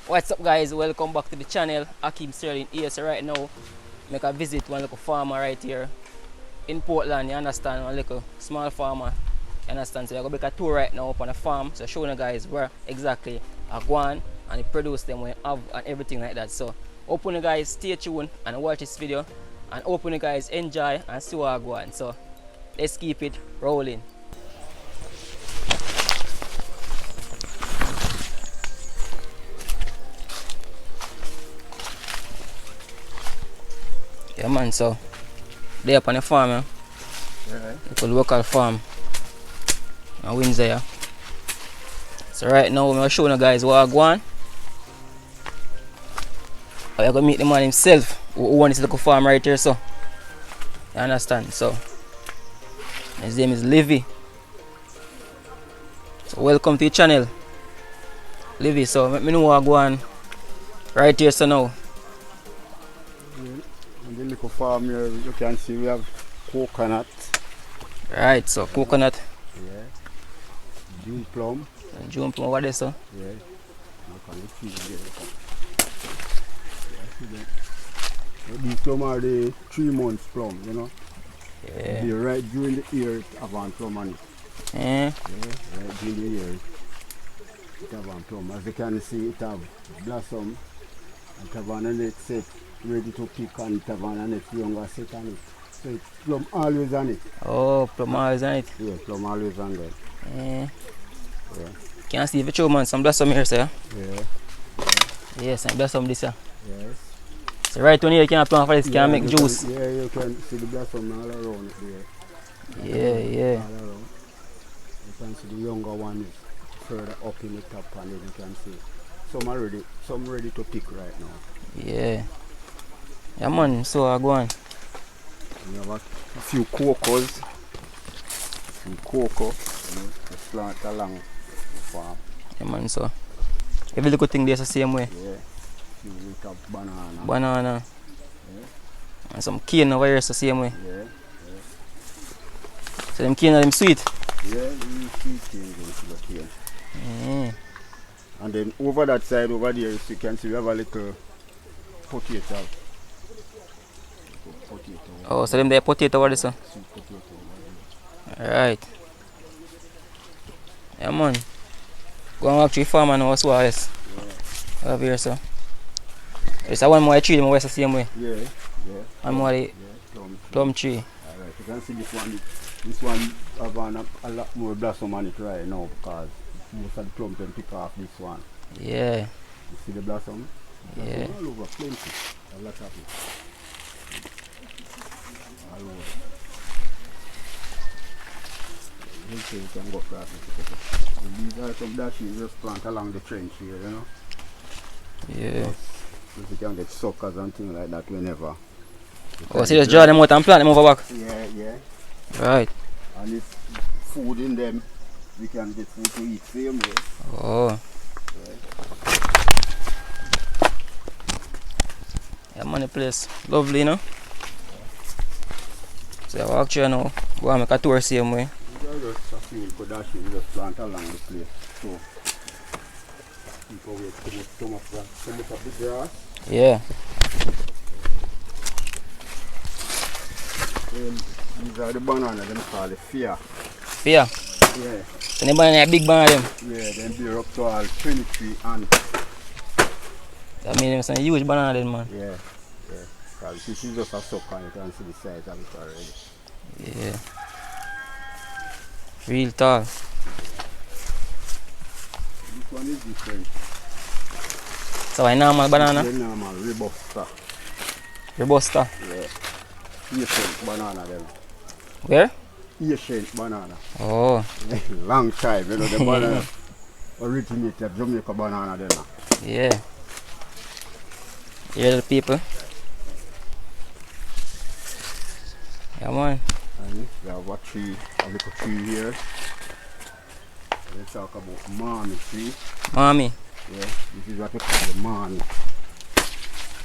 What's up, guys? Welcome back to the channel. Ackeem Sterling here. So right now, make a visit one little farmer right here in Portland. You understand? One little small farmer. You understand? So I'm gonna make a tour right now up on the farm. So showing you guys where exactly I go on and they produce them when have and everything like that. So open you guys, stay tuned and watch this video, and open you guys enjoy and see what I go on. So let's keep it rolling. Yeah man, so they up on the farm, yeah. Yeah. It's a local farm in Windsor, yeah. So right now I'm showing you guys what I go on. I'm gonna meet the man himself who owns this little farm right here, so you understand. So his name is Livy. So welcome to the channel, Livy. So let me know what I go on right here so now. In the little farm here, you can see we have coconut. Right, so coconut. Yeah. June plum. June plum over there, so. Yeah. Look at the trees there. Yeah, these plum are the 3 months plum, you know. Yeah. They're right during the year it have on plum on it. Yeah. Yeah, right during the year it have on plum. As you can see, it have blossom. It have on a net set ready to pick, and it have on a net younger set on it. So it's plum always on it. Oh, plum always on it. Yeah, plum always on there. Yeah. Yeah. Can see if you show man some blossom here, sir. Yeah. Yes, and blossom this, sir. Yes. So right when you can plant for this, can make juice. Yeah, you can see the blossom all around it there. Yeah. All around. You can see the younger one is further up in the top, and then you can see some ready to pick right now. Yeah. Yeah man, so I go on. We have a few cocos. Some cocoa, just plant along the farm. Yeah man, so every little thing there's the same way. Yeah. Few with a banana. Banana. Yeah. And some cane over here is the same way. Yeah. So them cane are them sweet. Yeah, we sweet things into the cane. Yeah. And then over that side over there, you can see we have a little potato. Oh, so them there potato over there, so. Sweet potato. Alright. Yeah man. Go and walk through the farm and know what else. Yeah. Over here, so. There's one more tree, them always the same way. Yeah. One more the plum tree. Alright, you can see this one have a lot more blossom on it right now, because most of the plums can pick off this one. Yeah. You see the blossom? Yeah. All over, plenty. A lot of it. All over. You can go across it. These are some dashes just plant along the trench here, you know. Yeah. So you can get suckers and things like that whenever. Oh, so just draw them out and plant them over back? Yeah. Right. And if food in them, we can get food to eat same way. Oh. Yeah man, the place lovely, you know. So I walk through now, go and make a tour same way. These are just a few Kardashians just plant along the place. So people will come up the grass. Yeah. These are the banana them call the fear. Fear. Yeah. So the banana, big banana them. Yeah, then bear up to all 23 and That means it's a huge banana then, man. yeah. Because this is just a suck and you can see the size of it already. Yeah. Real tall. This one is different. So a normal banana? The normal Robusta. Robusta. Yeah. Asian banana them. Where? Asian banana. Oh. Long time, you know, the banana originated Jamaica banana then. Yeah. Here are the people. Yeah man. And we have a little tree here. Let's talk about mommy tree. Mommy. Yeah, this is what we call the mommy.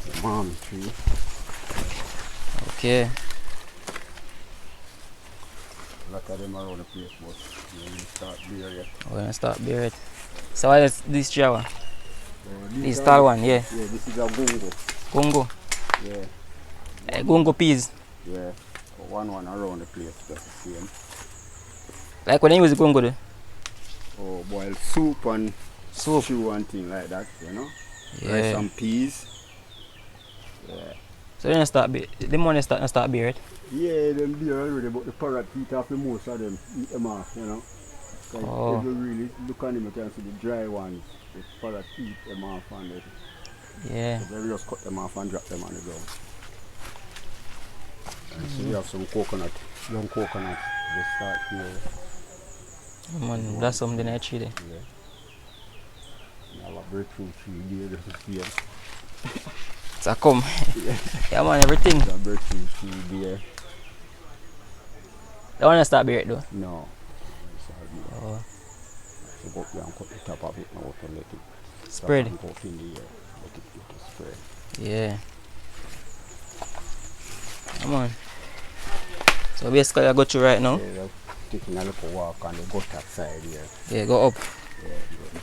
The mommy tree. Okay. A lot of them around the place, but we start beer yet. We're gonna start beer it. So what is this shower? This tall one, yeah. Yeah, this is a gungo. Gungo. Yeah. Gungo peas. Yeah. One around the place, just the same. Like when you use gungo there? Oh, boiled soup and Soup. stew and thing like that, you know. Yeah. Rice and peas. Yeah. So then start the money start beer, right? Yeah, them beer already, but the parrot eat off the most of them, eat them off, you know. Because if you really look on them, you can see the dry ones. The parrot eat them off and they, Yeah. so they just cut them off and drop them on the ground. And so you have some coconut, young coconut. They start here. Man, that's something I tree there. Yeah. You have a breadfruit tree there, just to see it. It's a come. Yeah man, everything. There's a breadfruit tree there. That one start beer though? No. It's all there. Oh. So go up there and cut the top of it now to let it Spread. and go up in the air. Let it spread. Yeah. Come on. So basically I got you right now. Yeah, they're taking a little walk on the gutter side here. Yeah, go up. Yeah, yeah.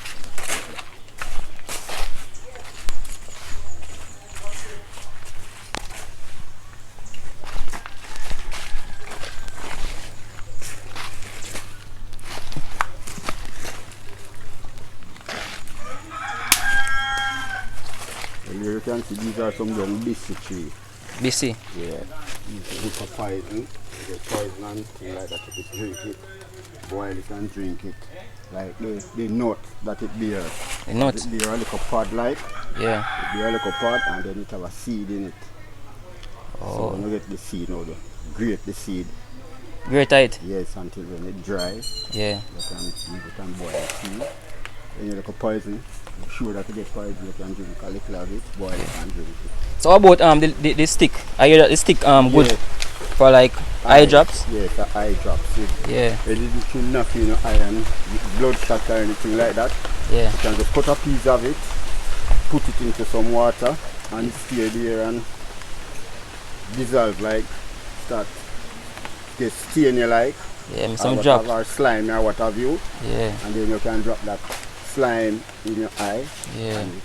Here you can see these are some young busy tree. BC. Yeah. These are good for poison. You get poison and things like that. You can drink it, boil it and drink it. Like the nut that it bears. The nut? It bear a little pod like. Yeah. It bear a little pod and then it have a seed in it. Oh. So when you get the seed now, you grate the seed. Grate it? Yes, until when it dry. Yeah. You can use it and boil it. When you look at poison, I'm sure that you get poison, you can drink a little of it, boil it and drink it. So how about the stick? I hear that the stick good Yeah. for like eye drops? Yeah, the eye drops. Yeah. It isn't nothing, iron, bloodshot or anything like that. Yeah. You can just cut a piece of it, put it into some water and stay there and dissolve like start get stain you like. Yeah, some drops. Or slime or what have you. Yeah. And then you can drop that slime in your eye. Yeah. And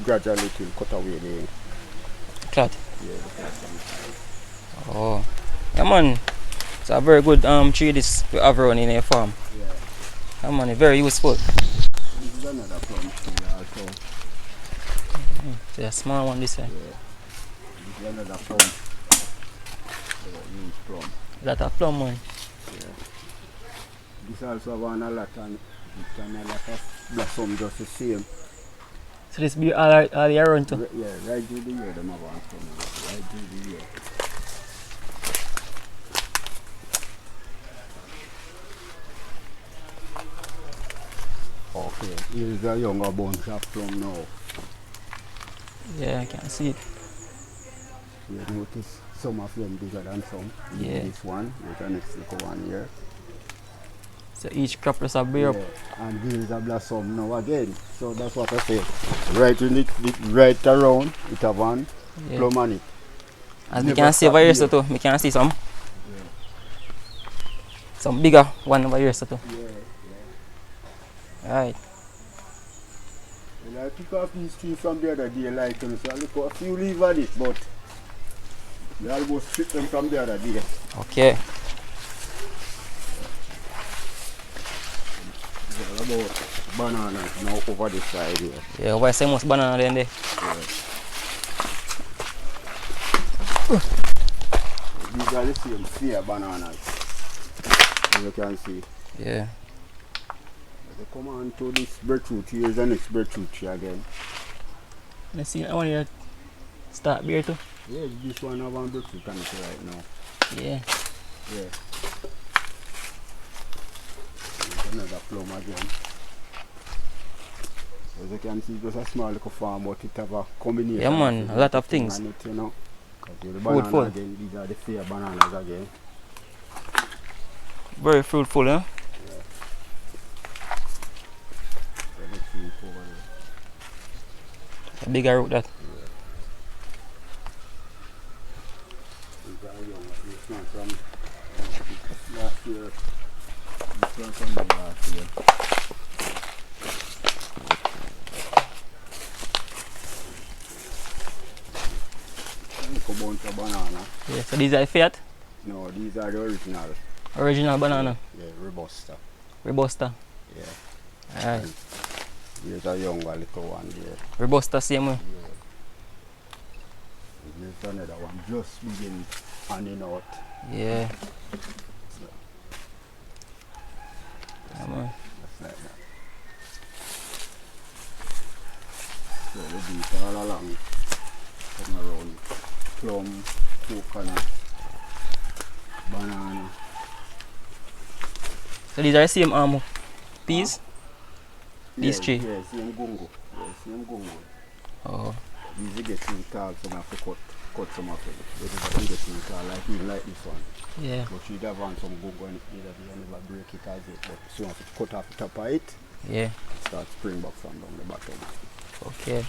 gradually it will cut away the Clot. yeah, the clot. Oh. Yeah man. It's a very good tree this we have around in your farm. Yeah. Yeah man, very useful. This is another plum tree also. So a small one this way. Yeah. This is another plum. Huge plum. That a plum one. Yeah. This also one a lot and it can a lot of blossom just the same. So this be all year round too? Yeah, right through the year them have one plum. Right through the year. Okay, here's a younger bunch of plum now. Yeah, I can see it. You notice some of them bigger than some. Yeah. This one, there's a next little one here. So each crop just a bear up. And these are blossom now again. So that's what I say. Right in it right around, it have one plum on it. As we can see over here so too, we can see some. Some bigger one over here so too. Right. Well, I pick off these trees from the other day like so I look at a few leaves on it, but they almost strip them from the other day. Okay. It's all about bananas now over this side here. Yeah, why say most banana then there? These are the same sphere bananas. As you can see. Yeah. They come on to this breadfruit. Here's the next breadfruit tree again. Let's see, I want you to start beer too. Yeah, this one have one breadfruit on it right now. Yeah. Yeah. There's another plum again. As you can see, just a small little farm, but it have a combination. Yeah man, a lot of things. On it, you know. 'Cause the Food banana full. again, these are the fair bananas again. Very fruitful, huh? So let's see it over there. A bigger root that. These are young. This one from last year. This one from the last year. sweeter banana. Yeah, so these are the Fiat? No, these are the original. Original banana? Yeah, Robusta. Robusta? Yeah. Alright. And here's a younger little one there. Robusta same way? Yeah. And here's another one just begin panning out. Yeah. So, Come on. just like that. So we do it all along. Come around. Plum, coconut, banana. So these are the same peas? These Yeah, three? Yeah, same gungo. Yeah, same gungo. Oh. These you get too tall, so I have to cut some of it. Because you get too tall, like even like this one. Yeah. But you have on some gungo and you never break it as it. But so you have to cut off the top of it. Yeah. Start spring back from down the bottom. Okay.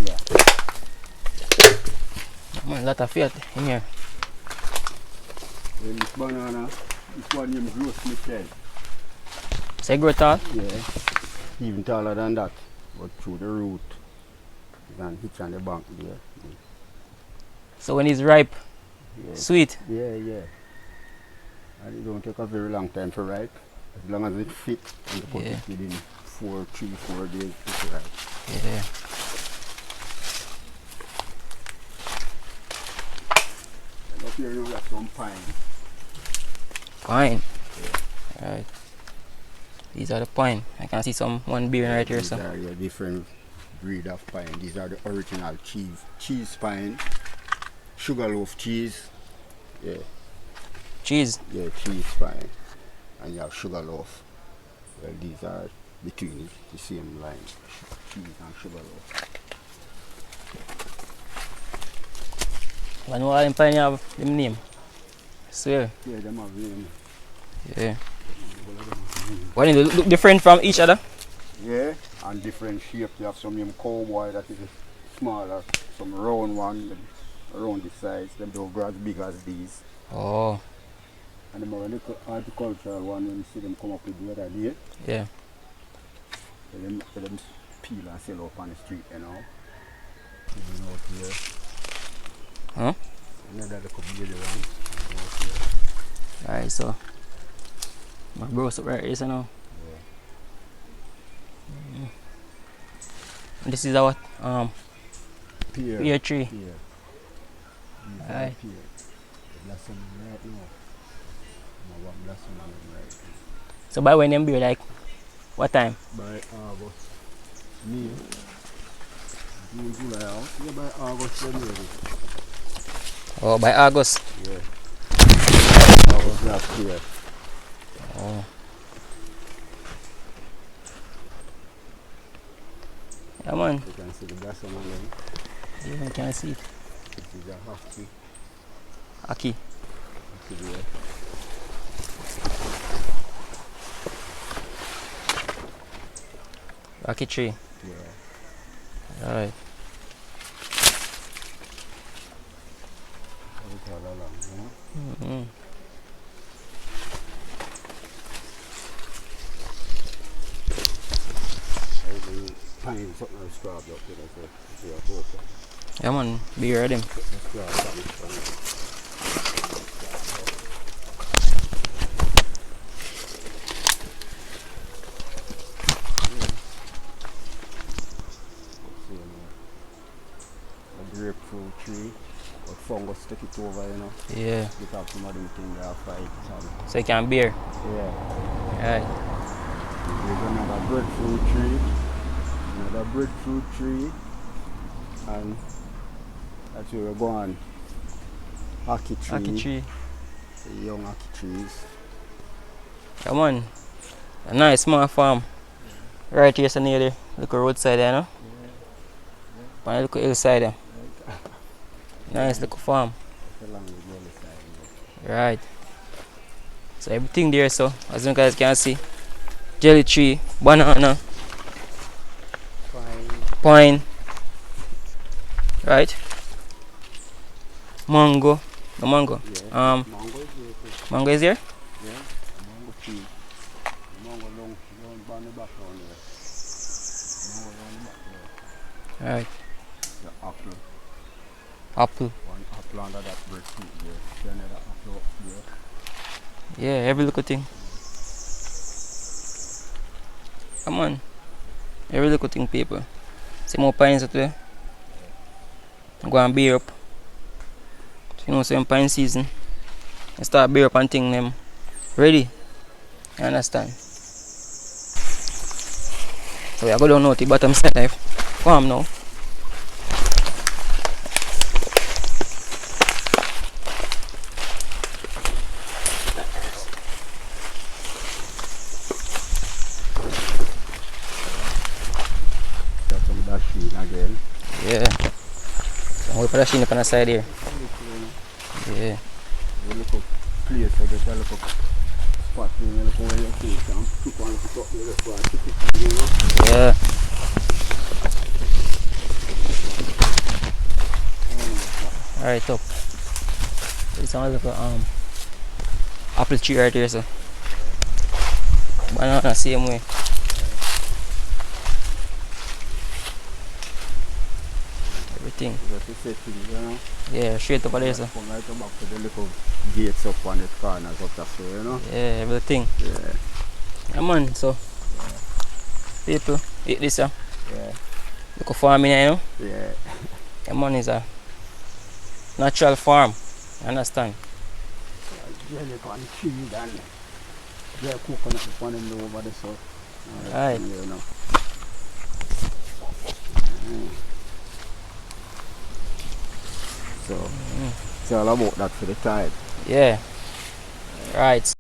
Yeah. Man, lot of Fiat in here. Then this banana, this one named Gross Smith. So you grow tall? Yeah. Even taller than that. But through the root. You can hitch on the bank there. So when it's ripe, Yeah. sweet? Yeah, yeah. And it don't take a very long time to ripe. As long as it fits and you put Yeah. it within 3-4 days, it's ripe. Yeah. And up here you have some pine. Pine. Alright. These are the pine. I can see one bearing right here. These So. are a different breed of pine. These are the original cheese pine. Sugarloaf cheese. Yeah. Cheese. Yeah, cheese pine. And you have sugarloaf. Well, these are between the same line. Cheese and sugarloaf. I know all them pine have them name. I swear. Yeah, them have name. Yeah. Why do they look different from each other? Yeah, and different shape. You have some named cowboy that is smaller, some round one, around the size. Them don't grow as big as these. Oh. And the more little horticultural one, when you see them come up with the other day, Yeah. them peel and sell up on the street, you know. Even out here. Huh? Another little baby one. Out here. Alright, so my bro up right here so now. Yeah. And this is our Pear. pear tree. Pear. These are Aye. pear. The blossom right now. And one blossom on them right now. So by when them bear like what time? By August. May. June, July out. Yeah, by August then ready. Oh, by August. Yeah. August last year. Oh. Yeah man. You can see the blossom on them. Yeah, I can see it. This is a husky. Ackeem. Husky there. Ackeem tree. Yeah. Alright. It's all along, you know. Mm-hmm. Everything pine something else scrub up there, so you have both. Yeah man, bear them. Scrub something. Grapefruit tree, but fungus take it over, you know. Yeah. Because some of them things they are fight. So you can bear. Yeah. Alright. There's another breadfruit tree, and that's where we're going. Ackee tree. Ackeem tree. The young ackee trees. Yeah man. A nice small farm. Right here so near the little roadside there, no? On the little hillside there. Nice little farm. Along the other side. Right. So everything there, so as you guys can see, jelly tree, banana, pine, right? Mango, no mango. Yeah. Mango is here. Mango is here. Yeah. Mango tree. Mango long down the back down there. Mango down the back there. Right. The apple. Apple. One apple under that breadfruit there. See another apple up there. Yeah, every little thing. Come on. Every little thing, people. See more pines out there. I'm going to bear up. You know, some pine season. I start bear up and thing them ready. You understand? So I go down now to the bottom side life. Farm now. Got some dasheen again. Yeah. So I'm going to put that sheen up on the side here. Yeah. You look up place, I get a look up spot, you look where you face and pick one look up the spot, you know? Yeah. Alright, up. This one look apple tree right here, so. Banana same way. Everything. Just to set things, you know? Yeah, straight up there, so. Come right back to the little gates up on the corners up that way, you know? Yeah, everything. Yeah. Yeah, man, so. People, eat this, Yeah. look at farming, you know? Yeah. Yeah, man, is a natural farm. You understand? Jelly on tree and dry coconut upon them over the south. Right. You know. So, it's all about that for the tide. Yeah. Right.